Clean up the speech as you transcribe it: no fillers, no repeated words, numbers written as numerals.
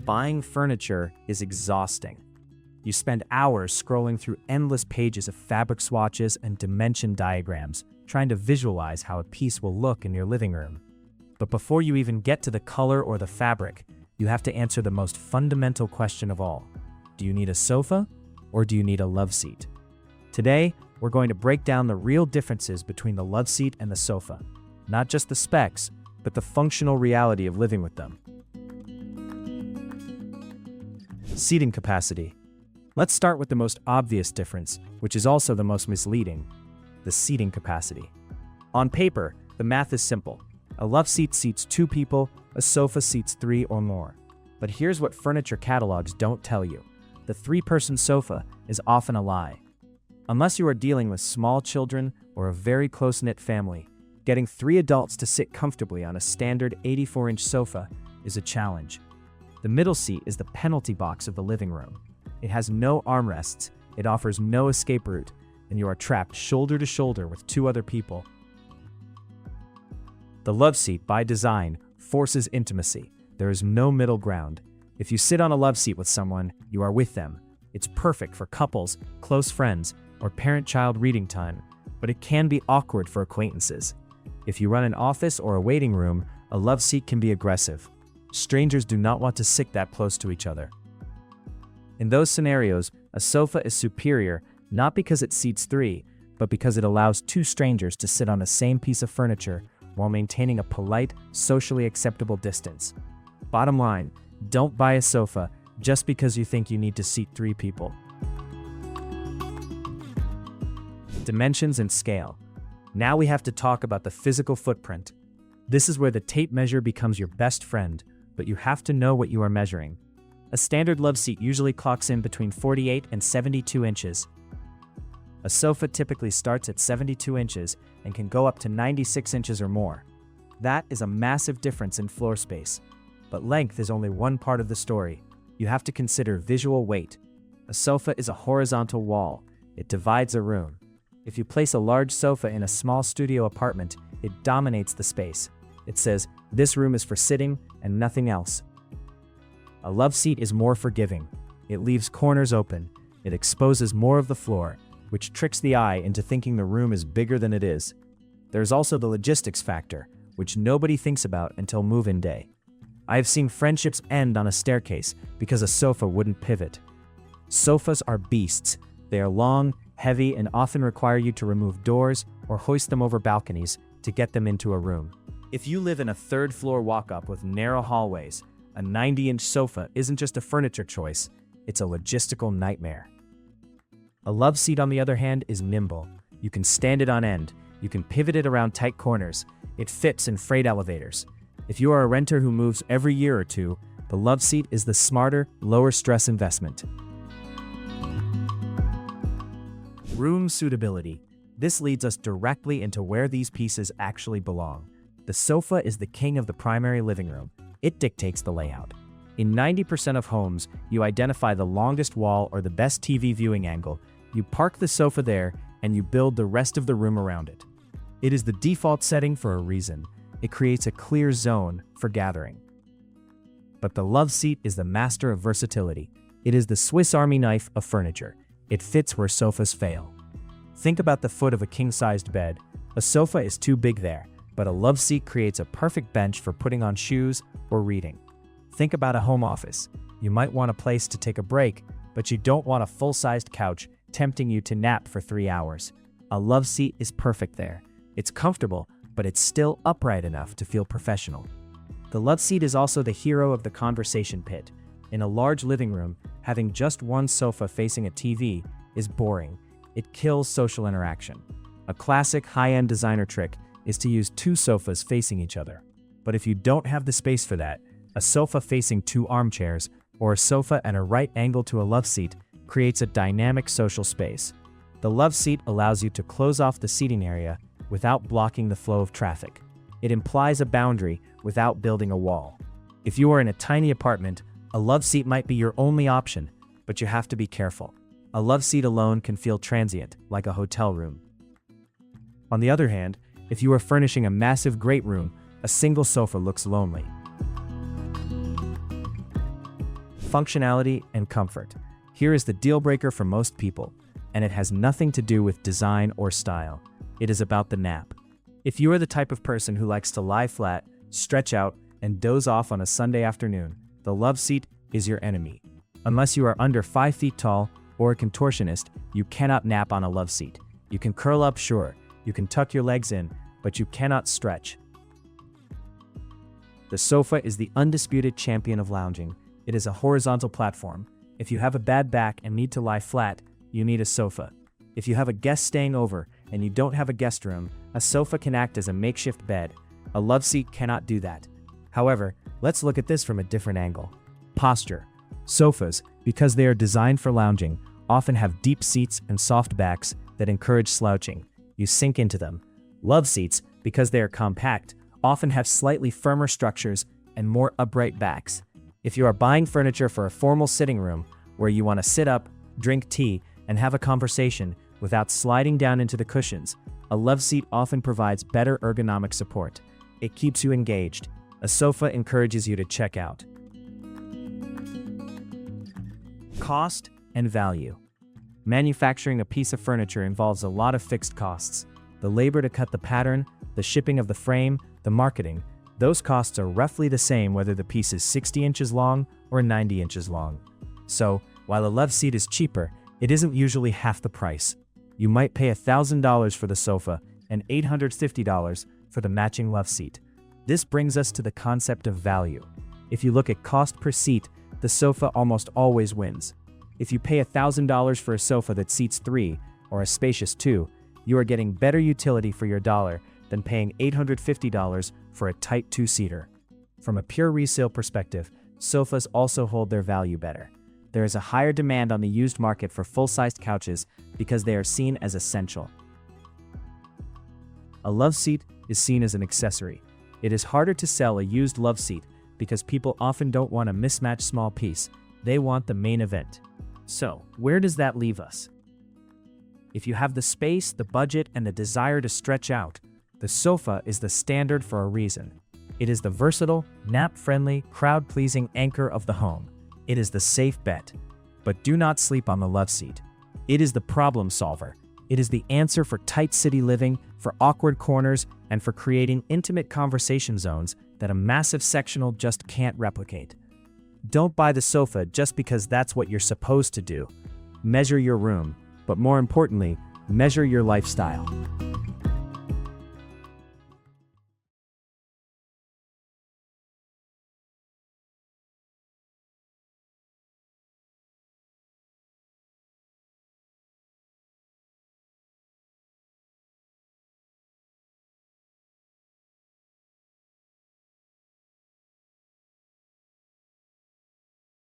buying furniture is exhausting. You spend hours scrolling through endless pages of fabric swatches and dimension diagrams, trying to visualize how a piece will look in your living room. But before you even get to the color or the fabric, you have to answer the most fundamental question of all. Do you need a sofa or do you need a love seat? Today, we're going to break down the real differences between the love seat and the sofa. Not just the specs, but the functional reality of living with them. Seating capacity. Let's start with the most obvious difference, which is also the most misleading: the seating capacity. On paper, the math is simple. A love seat seats 2 people, a sofa seats 3 or more. But here's what furniture catalogs don't tell you. The 3-person sofa is often a lie. Unless you are dealing with small children or a very close-knit family, getting 3 adults to sit comfortably on a standard 84-inch sofa is a challenge. The middle seat is the penalty box of the living room. It has no armrests, it offers no escape route, and you are trapped shoulder to shoulder with 2 other people. The love seat, by design, forces intimacy. There is no middle ground. If you sit on a love seat with someone, you are with them. It's perfect for couples, close friends, or parent-child reading time, but it can be awkward for acquaintances. If you run an office or a waiting room, a love seat can be aggressive. Strangers do not want to sit that close to each other. In those scenarios, a sofa is superior not because it seats 3, but because it allows 2 strangers to sit on the same piece of furniture while maintaining a polite, socially acceptable distance. Bottom line, don't buy a sofa just because you think you need to seat 3 people. Dimensions and scale. Now we have to talk about the physical footprint. This is where the tape measure becomes your best friend, but you have to know what you are measuring. A standard love seat usually clocks in between 48 and 72 inches. A sofa typically starts at 72 inches and can go up to 96 inches or more. That is a massive difference in floor space. But length is only one part of the story. You have to consider visual weight. A sofa is a horizontal wall. It divides a room. If you place a large sofa in a small studio apartment, it dominates the space. It says, "This room is for sitting and nothing else." A love seat is more forgiving. It leaves corners open. It exposes more of the floor, which tricks the eye into thinking the room is bigger than it is. There's also the logistics factor, which nobody thinks about until move-in day. I have seen friendships end on a staircase because a sofa wouldn't pivot. Sofas are beasts. They are long, heavy, and often require you to remove doors or hoist them over balconies to get them into a room. If you live in a 3rd-floor walk-up with narrow hallways, a 90-inch sofa isn't just a furniture choice, it's a logistical nightmare. A love seat, on the other hand, is nimble. You can stand it on end. You can pivot it around tight corners. It fits in freight elevators. If you are a renter who moves every year or 2, the love seat is the smarter, lower-stress investment. Room suitability. This leads us directly into where these pieces actually belong. The sofa is the king of the primary living room. It dictates the layout. In 90% of homes, you identify the longest wall or the best TV viewing angle, you park the sofa there, and you build the rest of the room around it. It is the default setting for a reason. It creates a clear zone for gathering. But the love seat is the master of versatility. It is the Swiss Army knife of furniture. It fits where sofas fail. Think about the foot of a king-sized bed. A sofa is too big there, but a love seat creates a perfect bench for putting on shoes or reading. Think about a home office. You might want a place to take a break, but you don't want a full-sized couch tempting you to nap for 3 hours. A love seat is perfect there. It's comfortable, but it's still upright enough to feel professional. The love seat is also the hero of the conversation pit. In a large living room, having just one sofa facing a TV is boring. It kills social interaction. A classic high-end designer trick is to use 2 sofas facing each other. But if you don't have the space for that, a sofa facing 2 armchairs or a sofa at a right angle to a love seat creates a dynamic social space. The love seat allows you to close off the seating area without blocking the flow of traffic. It implies a boundary without building a wall. If you are in a tiny apartment, a love seat might be your only option, but you have to be careful. A love seat alone can feel transient, like a hotel room. On the other hand, if you are furnishing a massive great room, a single sofa looks lonely. functionality and comfort. Here is the deal breaker for most people, and it has nothing to do with design or style. It is about the nap. If you are the type of person who likes to lie flat, stretch out, and doze off on a Sunday afternoon, the Loveseat is your enemy. Unless you are under 5 feet tall or a contortionist, you cannot nap on a Loveseat. You can curl up, sure. You can tuck your legs in, but you cannot stretch. The sofa is the undisputed champion of lounging. It is a horizontal platform. If you have a bad back and need to lie flat, you need a sofa. If you have a guest staying over and you don't have a guest room, a sofa can act as a makeshift bed. A Loveseat cannot do that. However, let's look at this from a different angle. Posture. Sofas, because they are designed for lounging, often have deep seats and soft backs that encourage slouching. You sink into them. Loveseats, because they are compact, often have slightly firmer structures and more upright backs. If you are buying furniture for a formal sitting room where you want to sit up, drink tea, and have a conversation without sliding down into the cushions, a Loveseat often provides better ergonomic support. It keeps you engaged. A sofa encourages you to check out. Cost and value. Manufacturing a piece of furniture involves a lot of fixed costs. The labor to cut the pattern, the shipping of the frame, the marketing, those costs are roughly the same whether the piece is 60 inches long or 90 inches long. So, while a Loveseat is cheaper, it isn't usually half the price. You might pay $1,000 for the sofa and $850 for the matching Loveseat. This brings us to the concept of value. If you look at cost per seat, the sofa almost always wins. If you pay $1,000 for a sofa that seats 3 or a spacious 2, you are getting better utility for your dollar than paying $850 for a tight 2-seater. From a pure resale perspective, sofas also hold their value better. There is a higher demand on the used market for full-sized couches because they are seen as essential. A Loveseat is seen as an accessory. It is harder to sell a used Loveseat because people often don't want a mismatched small piece. They want the main event. So, where does that leave us? If you have the space, the budget, and the desire to stretch out, the sofa is the standard for a reason. It is the versatile, nap-friendly, crowd-pleasing anchor of the home. It is the safe bet. But do not sleep on the Loveseat. It is the problem solver. It is the answer for tight city living, for awkward corners, and for creating intimate conversation zones that a massive sectional just can't replicate. Don't buy the sofa just because that's what you're supposed to do. Measure your room, but more importantly, measure your lifestyle.